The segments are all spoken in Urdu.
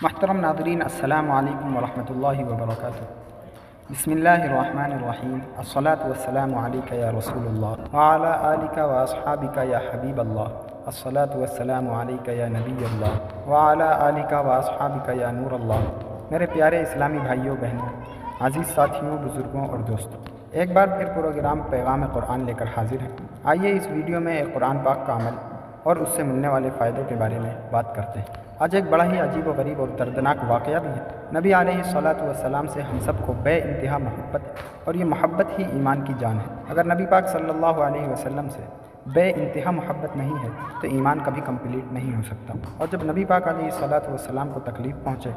محترم ناظرین، السلام علیکم ورحمۃ اللہ وبرکاتہ۔ بسم اللہ الرحمن الرحیم، الصلاۃ والسلام علیک یا رسول اللہ وعلی آلک و اصحابک یا حبیب اللہ، الصلاۃ والسلام علیک یا نبی اللہ وعلی آلک و اصحابک یا نور اللہ۔ میرے پیارے اسلامی بھائیوں بہنوں، عزیز ساتھیوں، بزرگوں اور دوستوں، ایک بار پھر پروگرام پیغام قرآن لے کر حاضر ہیں۔ آئیے اس ویڈیو میں ایک قرآن پاک کا عمل اور اس سے ملنے والے فائدوں کے بارے میں بات کرتے ہیں۔ آج ایک بڑا ہی عجیب و غریب اور دردناک واقعہ بھی ہے۔ نبی علیہ الصلاۃ والسلام سے ہم سب کو بے انتہا محبت ہے، اور یہ محبت ہی ایمان کی جان ہے۔ اگر نبی پاک صلی اللہ علیہ وسلم سے بے انتہا محبت نہیں ہے تو ایمان کبھی کمپلیٹ نہیں ہو سکتا۔ اور جب نبی پاک علیہ الصلاۃ والسلام کو تکلیف پہنچے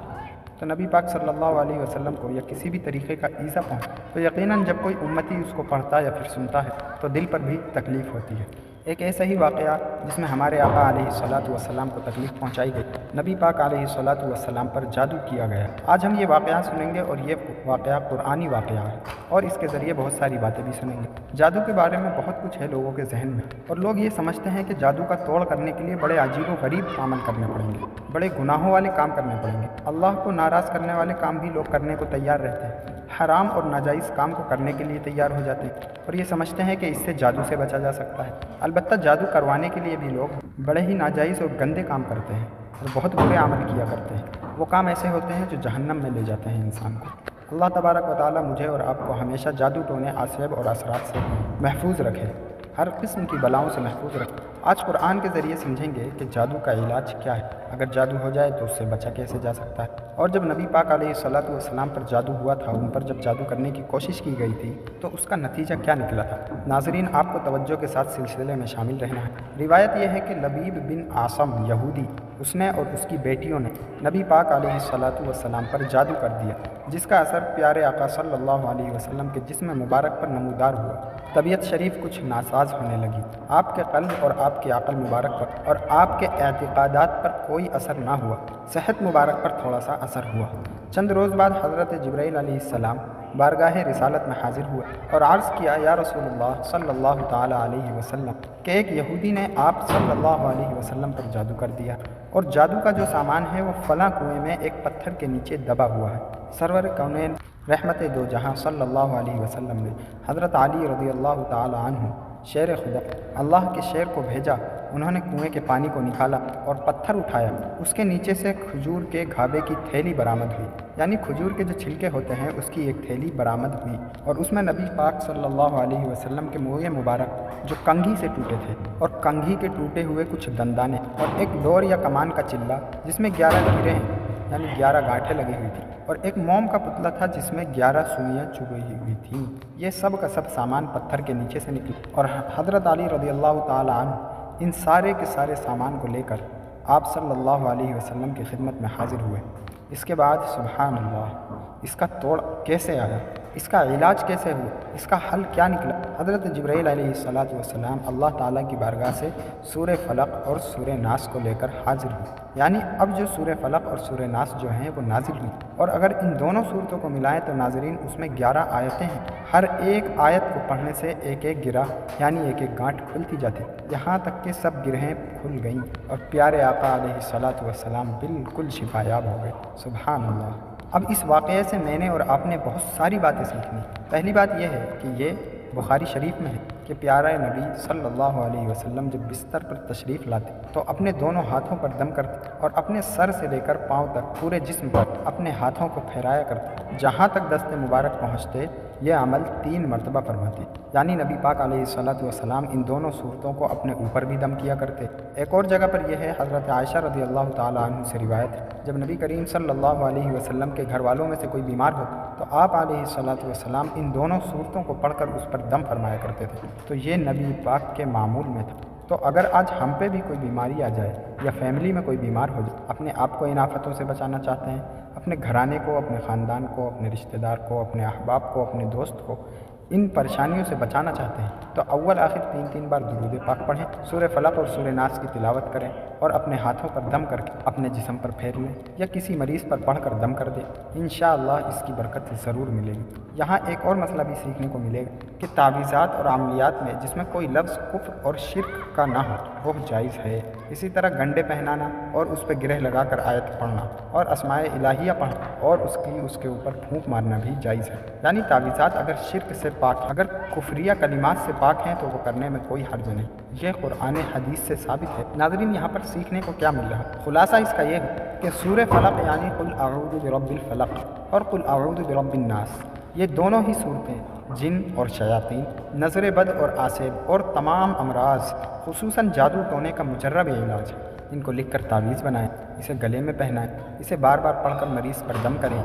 تو نبی پاک صلی اللہ علیہ وسلم کو یا کسی بھی طریقے کا ایذا پہنچے تو یقیناً جب کوئی امتی اس کو پڑھتا یا پھر سنتا ہے تو دل پر بھی تکلیف ہوتی ہے۔ ایک ایسا ہی واقعہ جس میں ہمارے آقا علیہ الصلاۃ والسلام کو تکلیف پہنچائی گئی، نبی پاک علیہ الصلاۃ والسلام پر جادو کیا گیا۔ آج ہم یہ واقعہ سنیں گے، اور یہ واقعہ قرآنی واقعہ ہے، اور اس کے ذریعے بہت ساری باتیں بھی سنیں گے۔ جادو کے بارے میں بہت کچھ ہے لوگوں کے ذہن میں، اور لوگ یہ سمجھتے ہیں کہ جادو کا توڑ کرنے کے لیے بڑے عجیب و غریب عمل کرنے پڑیں گے، بڑے گناہوں والے کام کرنے پڑیں گے۔ اللہ کو ناراض کرنے والے کام بھی لوگ کرنے کو تیار رہتے ہیں، حرام اور ناجائز کام کو کرنے کے لیے تیار ہو جاتے ہیں، اور یہ سمجھتے ہیں کہ اس سے جادو سے بچا جا سکتا ہے۔ البتہ جادو کروانے کے لیے بھی لوگ بڑے ہی ناجائز اور گندے کام کرتے ہیں اور بہت برے عمل کیا کرتے ہیں۔ وہ کام ایسے ہوتے ہیں جو جہنم میں لے جاتے ہیں انسان کو۔ اللہ تبارک و تعالیٰ مجھے اور آپ کو ہمیشہ جادو ٹونے، آصیب اور اثرات سے محفوظ رکھے، ہر قسم کی بلاؤں سے محفوظ رکھے۔ آج قرآن کے ذریعے سمجھیں گے کہ جادو کا علاج کیا ہے، اگر جادو ہو جائے تو اس سے بچا کیسے جا سکتا ہے، اور جب نبی پاک علیہ الصلاۃ والسلام پر جادو ہوا تھا، ان پر جب جادو کرنے کی کوشش کی گئی تھی تو اس کا نتیجہ کیا نکلا تھا۔ ناظرین، آپ کو توجہ کے ساتھ سلسلے میں شامل رہنا ہے۔ روایت یہ ہے کہ لبیب بن عاصم یہودی، اس نے اور اس کی بیٹیوں نے نبی پاک علیہ الصلاۃ والسلام پر جادو کر دیا، جس کا اثر پیارے آقا صلی اللہ علیہ وسلم کے جسم مبارک پر نمودار ہوا۔ طبیعت شریف کچھ ناساز ہونے لگی، آپ کے قلب اور آپ کی عقل مبارک پر اور آپ کے اعتقادات پر کوئی اثر نہ ہوا، صحت مبارک پر تھوڑا سا اثر ہوا۔ چند روز بعد حضرت جبرائیل علیہ السلام بارگاہ رسالت میں حاضر ہوئے اور عرض کیا، یا رسول اللہ صلی اللہ تعالیٰ علیہ وسلم، کہ ایک یہودی نے آپ صلی اللہ علیہ وسلم پر جادو کر دیا، اور جادو کا جو سامان ہے وہ فلاں کنویں میں ایک پتھر کے نیچے دبا ہوا ہے۔ سرور کونین رحمت دو جہاں صلی اللہ علیہ وسلم نے حضرت علی رضی اللہ تعالیٰ عنہ شیر خدا، اللہ کے شیر کو بھیجا۔ انہوں نے کنویں کے پانی کو نکالا اور پتھر اٹھایا، اس کے نیچے سے کھجور کے گھابے کی تھیلی برآمد ہوئی، یعنی کھجور کے جو چھلکے ہوتے ہیں اس کی ایک تھیلی برآمد ہوئی، اور اس میں نبی پاک صلی اللہ علیہ وسلم کے منہ مبارک جو کنگھی سے ٹوٹے تھے، اور کنگھی کے ٹوٹے ہوئے کچھ دندانے، اور ایک ڈور یا کمان کا چلہ جس میں 11 گیریں ہیں، یعنی 11 گانٹھیں لگی ہوئی تھیں، اور ایک موم کا پتلا تھا جس میں 11 سوئیاں چبھی ہوئی تھیں۔ یہ سب کا سب سامان پتھر کے نیچے سے نکلا، اور حضرت علی رضی اللہ تعالیٰ عنہ ان سارے کے سارے سامان کو لے کر آپ صلی اللہ علیہ وسلم کی خدمت میں حاضر ہوئے۔ اس کے بعد سبحان اللہ، اس کا توڑ کیسے آیا، اس کا علاج کیسے ہوا، اس کا حل کیا نکلا؟ حضرت جبرائیل علیہ الصلاۃ والسلام اللہ تعالیٰ کی بارگاہ سے سورہ فلق اور سورہ ناس کو لے کر حاضر ہوئے، یعنی اب جو سورہ فلق اور سورہ ناس جو ہیں وہ نازل ہوئی، اور اگر ان دونوں صورتوں کو ملائیں تو ناظرین اس میں 11 آیتیں ہیں، ہر ایک آیت کو پڑھنے سے ایک ایک گرہ یعنی ایک ایک گانٹھ کھلتی جاتی، یہاں تک کہ سب گرہیں کھل گئیں اور پیارے آقا علیہ الصلاۃ والسلام بالکل شفا یاب ہو گئے۔ سبحان اللہ۔ اب اس واقعے سے میں نے اور آپ نے بہت ساری باتیں سیکھنی۔ پہلی بات یہ ہے کہ یہ بخاری شریف میں ہے کہ پیارے نبی صلی اللہ علیہ وسلم جب بستر پر تشریف لاتے تو اپنے دونوں ہاتھوں پر دم کرتے اور اپنے سر سے لے کر پاؤں تک پورے جسم پر اپنے ہاتھوں کو پھیرایا کرتے، جہاں تک دست مبارک پہنچتے یہ عمل 3 مرتبہ فرماتے، یعنی نبی پاک علیہ الصلاۃ والسلام ان دونوں صورتوں کو اپنے اوپر بھی دم کیا کرتے۔ ایک اور جگہ پر یہ ہے، حضرت عائشہ رضی اللہ تعالیٰ عنہ سے روایت ہے، جب نبی کریم صلی اللہ علیہ وسلم کے گھر والوں میں سے کوئی بیمار ہوتا تو آپ علیہ الصلاۃ والسلام ان دونوں صورتوں کو پڑھ کر اس پر دم فرمایا کرتے تھے، تو یہ نبی پاک کے معمول میں تھا۔ تو اگر آج ہم پہ بھی کوئی بیماری آ جائے یا فیملی میں کوئی بیمار ہو جائے، اپنے آپ کو ان آفتوں سے بچانا چاہتے ہیں، اپنے گھرانے کو، اپنے خاندان کو، اپنے رشتہ دار کو، اپنے احباب کو، اپنے دوست کو، ان پریشانیوں سے بچانا چاہتے ہیں تو اول آخر 3 بار درود پاک پڑھیں، سورہ فلق اور سورہ ناس کی تلاوت کریں اور اپنے ہاتھوں پر دم کر کے اپنے جسم پر پھیر لیں یا کسی مریض پر پڑھ کر دم کر دیں، انشاءاللہ اس کی برکت ضرور ملے گی۔ یہاں ایک اور مسئلہ بھی سیکھنے کو ملے گا کہ تعویذات اور عملیات میں جس میں کوئی لفظ کفر اور شرک کا نہ ہو وہ جائز ہے۔ اسی طرح گنڈے پہنانا اور اس پہ گرہ لگا کر آیت پڑھنا اور اسماء الہیہ پڑھنا اور اس کے اوپر پھونک مارنا بھی جائز ہے۔ یعنی تعویذات اگر شرک سے پاک ہیں، اگر کفریہ کلمات سے پاک ہیں تو وہ کرنے میں کوئی حرج نہیں، یہ قرآن حدیث سے ثابت ہے۔ ناظرین، یہاں پر سیکھنے کو کیا مل رہا ہے؟ خلاصہ اس کا یہ ہے کہ سورہ فلق یعنی قل اعوذ برب الفلق اور قل اعوذ برب الناس، یہ دونوں ہی صورتیں جن اور شیاطین، نظر بد اور آسیب اور تمام امراض خصوصاً جادو ٹونے کا مجرب علاج ہے۔ ان کو لکھ کر تعویذ بنائیں، اسے گلے میں پہنائیں، اسے بار بار پڑھ کر مریض پر دم کریں،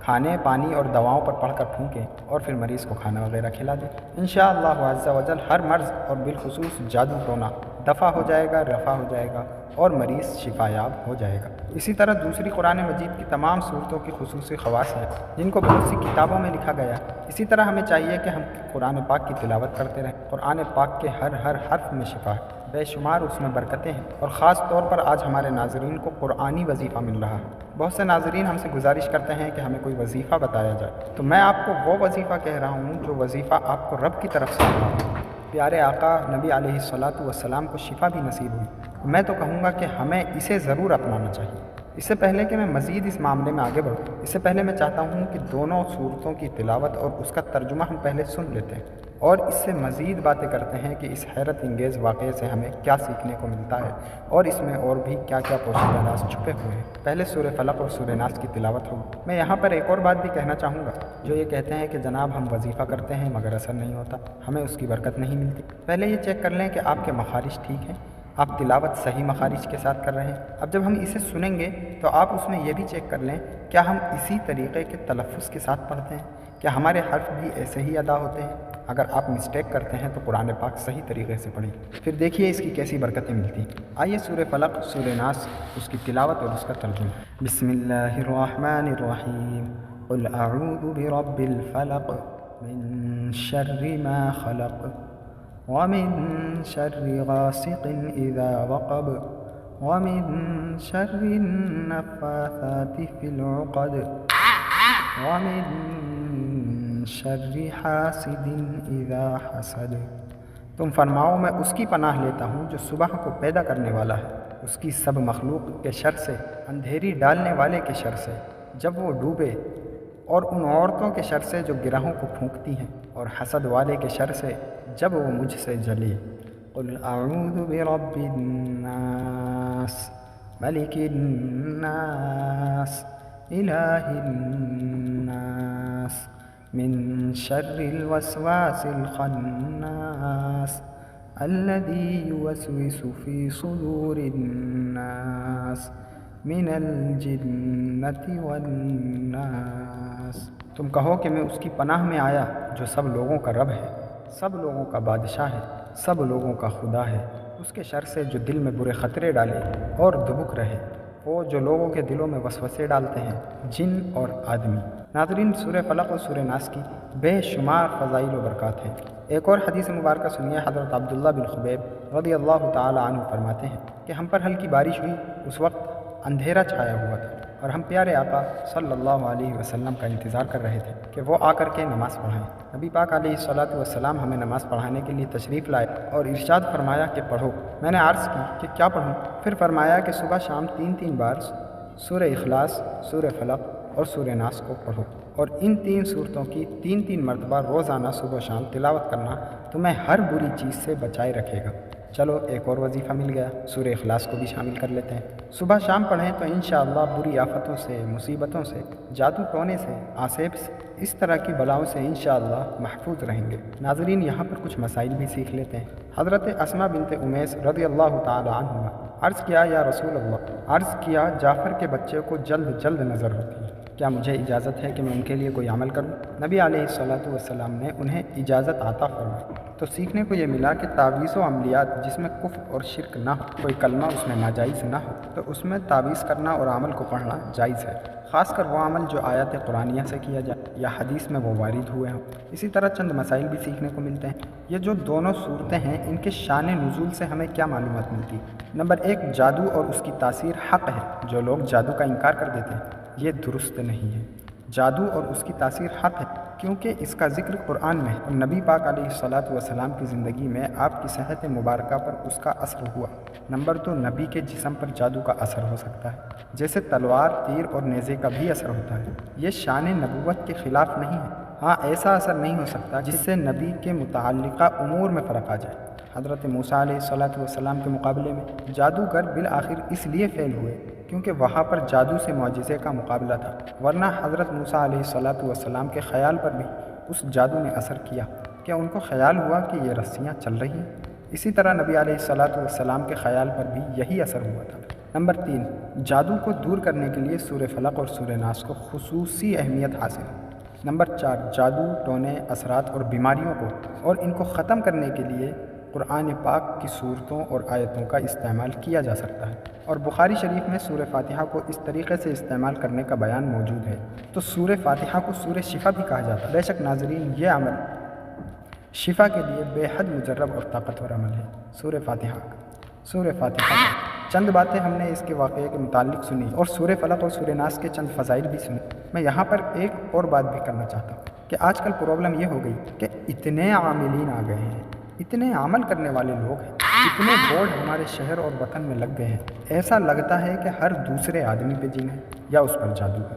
کھانے پانی اور دواؤں پر پڑھ کر پھونکیں اور پھر مریض کو کھانا وغیرہ کھلا دیں۔ انشاءاللہ عز و جل ہر مرض اور بالخصوص جادو ٹونا دفع ہو جائے گا، رفع ہو جائے گا اور مریض شفا یاب ہو جائے گا۔ اسی طرح دوسری قرآن مجید کی تمام صورتوں کی خصوصی خواص ہیں جن کو بہت سی کتابوں میں لکھا گیا ہے۔ اسی طرح ہمیں چاہیے کہ ہم قرآن پاک کی تلاوت کرتے رہیں۔ قرآن پاک کے ہر حرف میں شفا ہے، بے شمار اس میں برکتیں ہیں، اور خاص طور پر آج ہمارے ناظرین کو قرآنی وظیفہ مل رہا ہے۔ بہت سے ناظرین ہم سے گزارش کرتے ہیں کہ ہمیں کوئی وظیفہ بتایا جائے، تو میں آپ کو وہ وظیفہ کہہ رہا ہوں جو وظیفہ آپ کو رب کی طرف سے ملا ہے۔ پیارے آقا نبی علیہ الصلاۃ والسلام کو شفا بھی نصیب ہوئی۔ میں تو کہوں گا کہ ہمیں اسے ضرور اپنانا چاہیے۔ اس سے پہلے کہ میں مزید اس معاملے میں آگے بڑھوں، اس سے پہلے میں چاہتا ہوں کہ دونوں صورتوں کی تلاوت اور اس کا ترجمہ ہم پہلے سن لیتے ہیں اور اس سے مزید باتیں کرتے ہیں کہ اس حیرت انگیز واقعے سے ہمیں کیا سیکھنے کو ملتا ہے اور اس میں اور بھی کیا کیا پوشیدہ راز چھپے ہوئے ہیں۔ پہلے سورہ فلق اور سورہ ناس کی تلاوت ہوگی۔ میں یہاں پر ایک اور بات بھی کہنا چاہوں گا، جو یہ کہتے ہیں کہ جناب ہم وظیفہ کرتے ہیں مگر اثر نہیں ہوتا، ہمیں اس کی برکت نہیں ملتی۔ پہلے یہ چیک کر لیں کہ آپ کے مخارج ٹھیک ہیں، آپ تلاوت صحیح مخارج کے ساتھ کر رہے ہیں۔ اب جب ہم اسے سنیں گے تو آپ اس میں یہ بھی چیک کر لیں کیا ہم اسی طریقے کے تلفظ کے ساتھ پڑھتے ہیں، کیا ہمارے حرف بھی ایسے ہی ادا ہوتے ہیں۔ اگر آپ مسٹیک کرتے ہیں تو قرآن پاک صحیح طریقے سے پڑھیں، پھر دیکھیے اس کی کیسی برکتیں ملتی ہیں۔ آئیے سورہ فلق، سورہ ناس، اس کی تلاوت اور اس کا ترجمہ۔ بسم اللہ الرحمن الرحیم، قل اعوذ برب الفلق من شر ما خلق ومن شر غاسق اذا وقب ومن شر النفاثات في العقد ومن شر حاسد اذا حسد۔ تم فرماؤ میں اس کی پناہ لیتا ہوں جو صبح کو پیدا کرنے والا ہے، اس کی سب مخلوق کے شر سے، اندھیری ڈالنے والے کے شر سے جب وہ ڈوبے، اور ان عورتوں کے شر سے جو گرہوں کو پھونکتی ہیں، اور حسد والے کے شر سے جب وہ مجھ سے جلے۔ قل اعوذ برب الناس ملک الناس الہ الناس من شر الوسواس الخناس الذي يوسوس في صدور الناس من الجنة والناس۔ تم کہو کہ میں اس کی پناہ میں آیا جو سب لوگوں کا رب ہے، سب لوگوں کا بادشاہ ہے، سب لوگوں کا خدا ہے، اس کے شر سے جو دل میں برے خطرے ڈالے اور دبک رہے، وہ جو لوگوں کے دلوں میں وسوسے ڈالتے ہیں، جن اور آدمی۔ ناظرین، سورہ فلق اور سورہ ناس کی بے شمار فضائل و برکات ہیں۔ ایک اور حدیث مبارکہ سنیے، حضرت عبداللہ بن خبیب رضی اللہ تعالی عنہ فرماتے ہیں کہ ہم پر ہلکی بارش ہوئی، اس وقت اندھیرا چھایا ہوا تھا اور ہم پیارے آقا صلی اللہ علیہ وسلم کا انتظار کر رہے تھے کہ وہ آ کر کے نماز پڑھائیں۔ نبی پاک علیہ الصلاۃ والسلام ہمیں نماز پڑھانے کے لیے تشریف لائے اور ارشاد فرمایا کہ پڑھو۔ میں نے عرض کی کہ کیا پڑھوں؟ پھر فرمایا کہ صبح شام 3 بار سورہ اخلاص، سورہ فلق اور سورہ ناس کو پڑھو، اور ان 3 صورتوں کی 3 مرتبہ روزانہ صبح و شام تلاوت کرنا تمہیں ہر بری چیز سے بچائے رکھے گا۔ چلو ایک اور وظیفہ مل گیا، سورہ اخلاص کو بھی شامل کر لیتے ہیں۔ صبح شام پڑھیں تو انشاءاللہ بری آفتوں سے، مصیبتوں سے، جادو ٹونے سے، آسیب سے، اس طرح کی بلاؤں سے انشاءاللہ محفوظ رہیں گے۔ ناظرین، یہاں پر کچھ مسائل بھی سیکھ لیتے ہیں۔ حضرت اسماء بنت امیس رضی اللہ تعالی عنہ عرض کیا، یا رسول اللہ، عرض کیا جعفر کے بچے کو جلد نظر ہوتی ہے، کیا مجھے اجازت ہے کہ میں ان کے لیے کوئی عمل کروں؟ نبی علیہ الصلاۃ والسلام نے انہیں اجازت عطا فرمائی۔ تو سیکھنے کو یہ ملا کہ تعویذ و عملیات جس میں کفر اور شرک نہ ہو، کوئی کلمہ اس میں ناجائز نہ ہو، تو اس میں تعویذ کرنا اور عمل کو پڑھنا جائز ہے، خاص کر وہ عمل جو آیات قرآنیہ سے کیا جائے یا حدیث میں وہ وارد ہوئے ہوں۔ اسی طرح چند مسائل بھی سیکھنے کو ملتے ہیں۔ یہ جو دونوں صورتیں ہیں، ان کے شان نزول سے ہمیں کیا معلومات ملتی؟ نمبر 1، جادو اور اس کی تاثیر حق ہے۔ جو لوگ جادو کا انکار کر دیتے ہیں یہ درست نہیں ہے۔ جادو اور اس کی تاثیر حق ہے کیونکہ اس کا ذکر قرآن میں ہے اور نبی پاک علیہ الصلاۃ والسلام کی زندگی میں آپ کی صحت مبارکہ پر اس کا اثر ہوا۔ نمبر 2، نبی کے جسم پر جادو کا اثر ہو سکتا ہے، جیسے تلوار، تیر اور نیزے کا بھی اثر ہوتا ہے۔ یہ شان نبوت کے خلاف نہیں ہے۔ ہاں، ایسا اثر نہیں ہو سکتا جس سے نبی کے متعلقہ امور میں فرق آ جائے۔ حضرت موسیٰ علیہ الصلاۃ والسلام کے مقابلے میں جادوگر بالآخر اس لیے فیل ہوئے کیونکہ وہاں پر جادو سے معجزے کا مقابلہ تھا، ورنہ حضرت موسیٰ علیہ الصلاۃ والسلام کے خیال پر بھی اس جادو نے اثر کیا۔ کیا ان کو خیال ہوا کہ یہ رسیاں چل رہی ہیں؟ اسی طرح نبی علیہ الصلاۃ والسلام کے خیال پر بھی یہی اثر ہوا تھا۔ نمبر 3، جادو کو دور کرنے کے لیے سورہ فلق اور سورہ ناس کو خصوصی اہمیت حاصل ہے۔ نمبر 4، جادو، ٹونے، اثرات اور بیماریوں کو اور ان کو ختم کرنے کے لیے قرآن پاک کی صورتوں اور آیتوں کا استعمال کیا جا سکتا ہے، اور بخاری شریف میں سورہ فاتحہ کو اس طریقے سے استعمال کرنے کا بیان موجود ہے۔ تو سورہ فاتحہ کو سورہ شفا بھی کہا جاتا ہے۔ بے شک ناظرین، یہ عمل شفا کے لیے بے حد مجرب اور طاقتور عمل ہے۔ سورہ فاتحہ چند باتیں ہم نے اس کے واقعے کے متعلق سنی اور سورہ فلق اور سورہ ناس کے چند فضائل بھی سنے۔ میں یہاں پر ایک اور بات بھی کرنا چاہتا ہوں کہ آج کل پرابلم یہ ہو گئی کہ اتنے عاملین آ گئے ہیں، اتنے عمل کرنے والے لوگ ہیں، اتنے بورڈ ہمارے شہر اور وطن میں لگ گئے ہیں، ایسا لگتا ہے کہ ہر دوسرے آدمی پہ جن ہے یا اس پر جادو ہے۔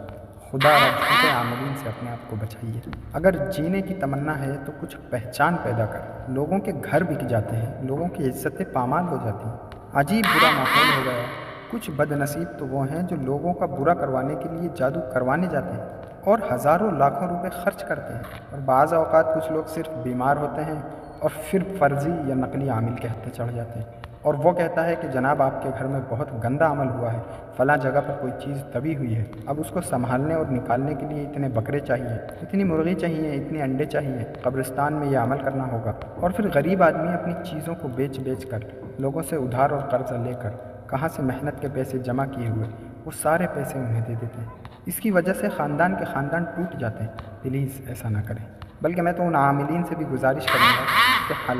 خدا رب عاملین سے اپنے آپ کو بچائیے۔ اگر جینے کی تمنا ہے تو کچھ پہچان پیدا کر۔ لوگوں کے گھر بک جاتے ہیں، لوگوں کی عزتیں پامال ہو جاتی ہیں، عجیب برا ماحول ہو گیا ہے۔ کچھ بد نصیب تو وہ ہیں جو لوگوں کا برا کروانے کے لیے جادو کروانے جاتے ہیں اور ہزاروں لاکھوں روپے خرچ کرتے ہیں، اور بعض اوقات کچھ لوگ صرف بیمار ہوتے ہیں اور پھر فرضی یا نقلی عامل کے ہتھے چڑھ جاتے ہیں، اور وہ کہتا ہے کہ جناب آپ کے گھر میں بہت گندا عمل ہوا ہے، فلاں جگہ پر کوئی چیز دبی ہوئی ہے، اب اس کو سنبھالنے اور نکالنے کے لیے اتنے بکرے چاہیے، اتنی مرغی چاہیے، اتنے انڈے چاہیے، قبرستان میں یہ عمل کرنا ہوگا۔ اور پھر غریب آدمی اپنی چیزوں کو بیچ کر، لوگوں سے ادھار اور قرض لے کر، کہاں سے محنت کے پیسے جمع کیے ہوئے وہ سارے پیسے انہیں دے دیتے ہیں۔ اس کی وجہ سے خاندان کے خاندان ٹوٹ جاتے ہیں۔ پلیز ایسا نہ کریں، بلکہ میں تو ان عاملین سے بھی گزارش کروں گا کہ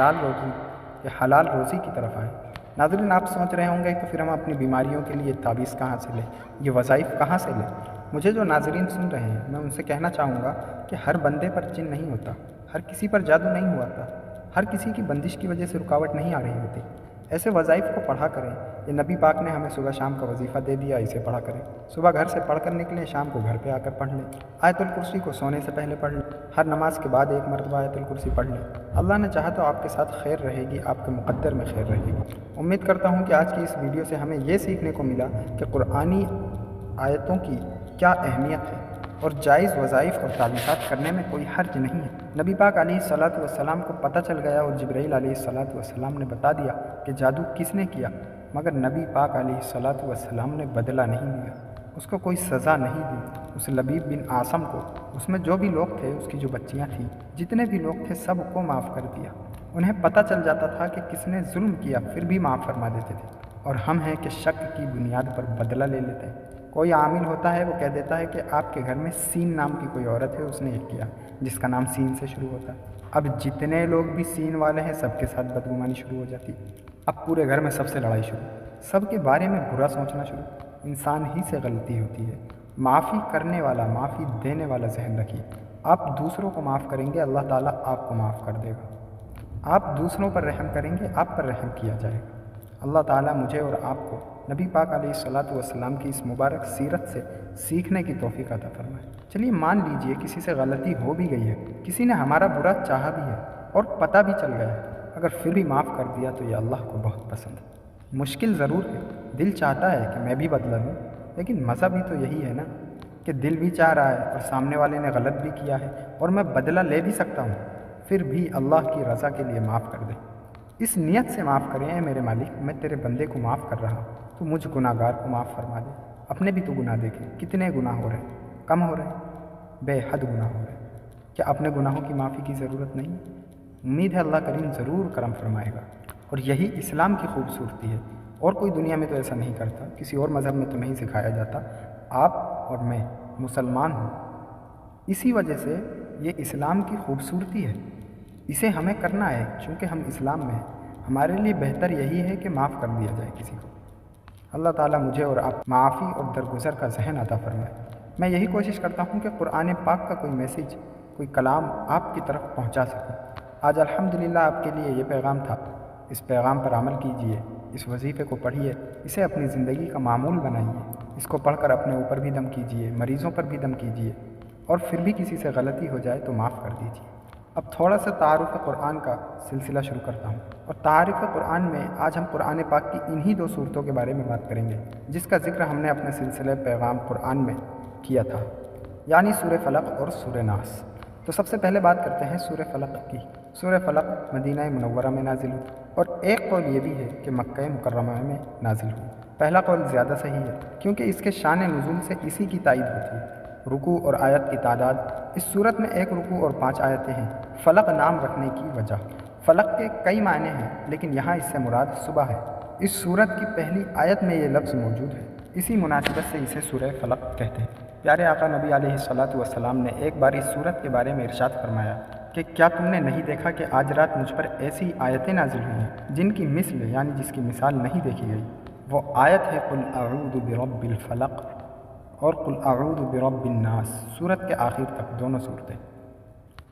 حلال روزی کی طرف آئیں۔ ناظرین، آپ سوچ رہے ہوں گے کہ پھر ہم اپنی بیماریوں کے لیے تعویذ کہاں سے لیں، یہ وظائف کہاں سے لیں؟ مجھے جو ناظرین سن رہے ہیں، میں ان سے کہنا چاہوں گا کہ ہر بندے پر جن نہیں ہوتا، ہر کسی پر جادو نہیں ہوا تھا، ہر کسی کی بندش کی وجہ سے رکاوٹ نہیں آ رہی ہوتی۔ ایسے وظائف کو پڑھا کریں۔ یہ نبی پاک نے ہمیں صبح شام کا وظیفہ دے دیا، اسے پڑھا کریں۔ صبح گھر سے پڑھ کر نکلیں، شام کو گھر پہ آ کر پڑھ لیں۔ آیت الکرسی کو سونے سے پہلے پڑھ لیں، ہر نماز کے بعد ایک مرتبہ آیت الکرسی پڑھ لیں۔ اللہ نے چاہا تو آپ کے ساتھ خیر رہے گی، آپ کے مقدر میں خیر رہے گی۔ امید کرتا ہوں کہ آج کی اس ویڈیو سے ہمیں یہ سیکھنے کو ملا کہ قرآنی آیتوں کی کیا اہمیت ہے اور جائز وظائف اور تعویذات کرنے میں کوئی حرج نہیں ہے۔ نبی پاک علیہ الصلاۃ والسلام کو پتہ چل گیا اور جبرائیل علیہ الصلاۃ والسلام نے بتا دیا کہ جادو کس نے کیا، مگر نبی پاک علیہ الصلاۃ والسلام نے بدلہ نہیں لیا، اس کو کوئی سزا نہیں دی۔ اس لبیب بن عاصم کو، اس میں جو بھی لوگ تھے، اس کی جو بچیاں تھیں، جتنے بھی لوگ تھے، سب کو معاف کر دیا۔ انہیں پتہ چل جاتا تھا کہ کس نے ظلم کیا، پھر بھی معاف فرما دیتے تھے، اور ہم ہیں کہ شک کی بنیاد پر بدلہ لے لیتے ہیں۔ کوئی عامل ہوتا ہے، وہ کہہ دیتا ہے کہ آپ کے گھر میں سین نام کی کوئی عورت ہے، اس نے یہ کیا، جس کا نام سین سے شروع ہوتا ہے۔ اب جتنے لوگ بھی سین والے ہیں، سب کے ساتھ بدگمانی شروع ہو جاتی۔ اب پورے گھر میں سب سے لڑائی شروع، سب کے بارے میں برا سوچنا شروع۔ انسان ہی سے غلطی ہوتی ہے۔ معافی کرنے والا، معافی دینے والا ذہن رکھیے۔ آپ دوسروں کو معاف کریں گے، اللہ تعالیٰ آپ کو معاف کر دے گا۔ آپ دوسروں پر رحم کریں گے، آپ پر رحم کیا جائے گا۔ اللہ تعالیٰ مجھے اور آپ کو نبی پاک علیہ الصلاۃ والسلام کی اس مبارک سیرت سے سیکھنے کی توفیق عطا فرمائے۔ چلیے مان لیجئے کسی سے غلطی ہو بھی گئی ہے، کسی نے ہمارا برا چاہا بھی ہے اور پتہ بھی چل گیا ہے، اگر پھر بھی معاف کر دیا تو یہ اللہ کو بہت پسند ہے۔ مشکل ضرور ہے، دل چاہتا ہے کہ میں بھی بدلہ لوں، لیکن مزہ بھی تو یہی ہے نا کہ دل بھی چاہ رہا ہے اور سامنے والے نے غلط بھی کیا ہے اور میں بدلہ لے بھی سکتا ہوں، پھر بھی اللہ کی رضا کے لیے معاف کر دے۔ اس نیت سے معاف کریں، اے میرے مالک، میں تیرے بندے کو معاف کر رہا ہوں، تو مجھ گناہ گار کو معاف فرما دے۔ اپنے بھی تو گناہ دیکھیں، کتنے گناہ ہو رہے ہیں، کم ہو رہے ہیں؟ بے حد گناہ ہو رہے ہیں۔ کیا اپنے گناہوں کی معافی کی ضرورت نہیں؟ امید ہے اللہ کریم ضرور کرم فرمائے گا، اور یہی اسلام کی خوبصورتی ہے۔ اور کوئی دنیا میں تو ایسا نہیں کرتا، کسی اور مذہب میں تو نہیں سکھایا جاتا۔ آپ اور میں مسلمان ہوں، اسی وجہ سے یہ اسلام کی خوبصورتی ہے، اسے ہمیں کرنا ہے چونکہ ہم اسلام میں ہیں۔ ہمارے لیے بہتر یہی ہے کہ معاف کر دیا جائے کسی کو۔ اللہ تعالیٰ مجھے اور آپ معافی اور درگزر کا ذہن عطا فرمائے۔ میں یہی کوشش کرتا ہوں کہ قرآن پاک کا کوئی میسیج، کوئی کلام آپ کی طرف پہنچا سکوں۔ آج الحمدللہ آپ کے لیے یہ پیغام تھا۔ اس پیغام پر عمل کیجئے، اس وظیفے کو پڑھیے، اسے اپنی زندگی کا معمول بنائیے، اس کو پڑھ کر اپنے اوپر بھی دم کیجئے، مریضوں پر بھی دم کیجئے، اور پھر بھی کسی سے غلطی ہو جائے تو معاف کر دیجئے۔ اب تھوڑا سا تعارف قرآن کا سلسلہ شروع کرتا ہوں، اور تعارف قرآن میں آج ہم قرآن پاک کی انہی 2 صورتوں کے بارے میں بات کریں گے جس کا ذکر ہم نے اپنے سلسلے پیغام قرآن میں کیا تھا، یعنی سورہ فلق اور سورہ ناس۔ تو سب سے پہلے بات کرتے ہیں سورہ فلق کی۔ سورہ فلق مدینہ منورہ میں نازل ہوئی، اور ایک قول یہ بھی ہے کہ مکہ مکرمہ میں نازل ہوئی۔ پہلا قول زیادہ صحیح ہے کیونکہ اس کے شان نزول سے اسی کی تائید ہوتی ہے۔ رکوع اور آیت کی تعداد، اس صورت میں 1 رکوع اور 5 آیتیں ہیں۔ فلق نام رکھنے کی وجہ، فلق کے کئی معنی ہیں لیکن یہاں اس سے مراد صبح ہے۔ اس صورت کی پہلی آیت میں یہ لفظ موجود ہے، اسی مناسبت سے اسے سورہ فلق کہتے ہیں۔ پیارے آقا نبی علیہ الصلاۃ والسلام نے ایک بار اس صورت کے بارے میں ارشاد فرمایا کہ کیا تم نے نہیں دیکھا کہ آج رات مجھ پر ایسی آیتیں نازل ہوئی ہیں جن کی مثل یعنی جس کی مثال نہیں دیکھی گئی؟ وہ آیت ہے قل اعوذ برب الفلق اور قل اعوذ برب الناس، صورت کے آخر تک دونوں صورتیں۔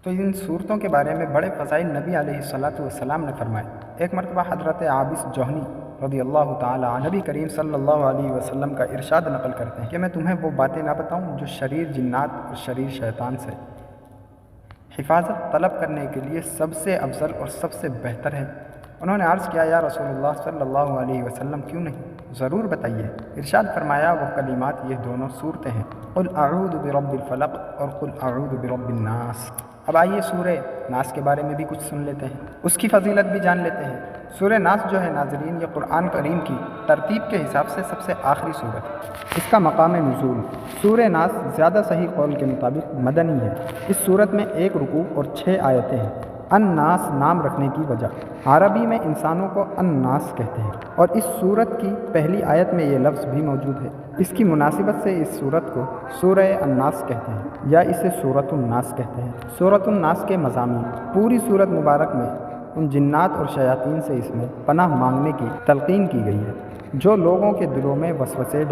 تو ان صورتوں کے بارے میں بڑے فضائل نبی علیہ الصلاۃ والسلام نے فرمائے۔ ایک مرتبہ حضرت عابس جوہنی رضی اللہ تعالیٰ عنہ نبی کریم صلی اللہ علیہ وسلم کا ارشاد نقل کرتے ہیں کہ میں تمہیں وہ باتیں نہ بتاؤں جو شریر جنات اور شریر شیطان سے حفاظت طلب کرنے کے لیے سب سے افضل اور سب سے بہتر ہے؟ انہوں نے عرض کیا یا رسول اللہ صلی اللہ علیہ وسلم کیوں نہیں، ضرور بتائیے۔ ارشاد فرمایا وہ کلمات یہ دونوں صورتیں ہیں، قل اعوذ برب الفلق اور قل اعوذ برب الناس۔ اب آئیے سورہ ناس کے بارے میں بھی کچھ سن لیتے ہیں، اس کی فضیلت بھی جان لیتے ہیں۔ سورہ ناس جو ہے ناظرین، یہ قرآن کریم کی ترتیب کے حساب سے سب سے آخری صورت ہے۔ اس کا مقام نزول، سورہ ناس زیادہ صحیح قول کے مطابق مدنی ہے۔ اس صورت میں 1 رکوع اور 6 آیتیں ہیں۔ الناس نام رکھنے کی وجہ، عربی میں انسانوں کو الناس کہتے ہیں، اور اس صورت کی پہلی آیت میں یہ لفظ بھی موجود ہے۔ اس کی مناسبت سے اس صورت کو سورہ الناس کہتے ہیں یا اسے سورۃ الناس کہتے ہیں۔ سورۃ الناس کے مضامین، پوری سورت مبارک میں ان جنات اور شیاطین سے اس میں پناہ مانگنے کی تلقین کی گئی ہے جو لوگوں کے دلوں میں وسوسے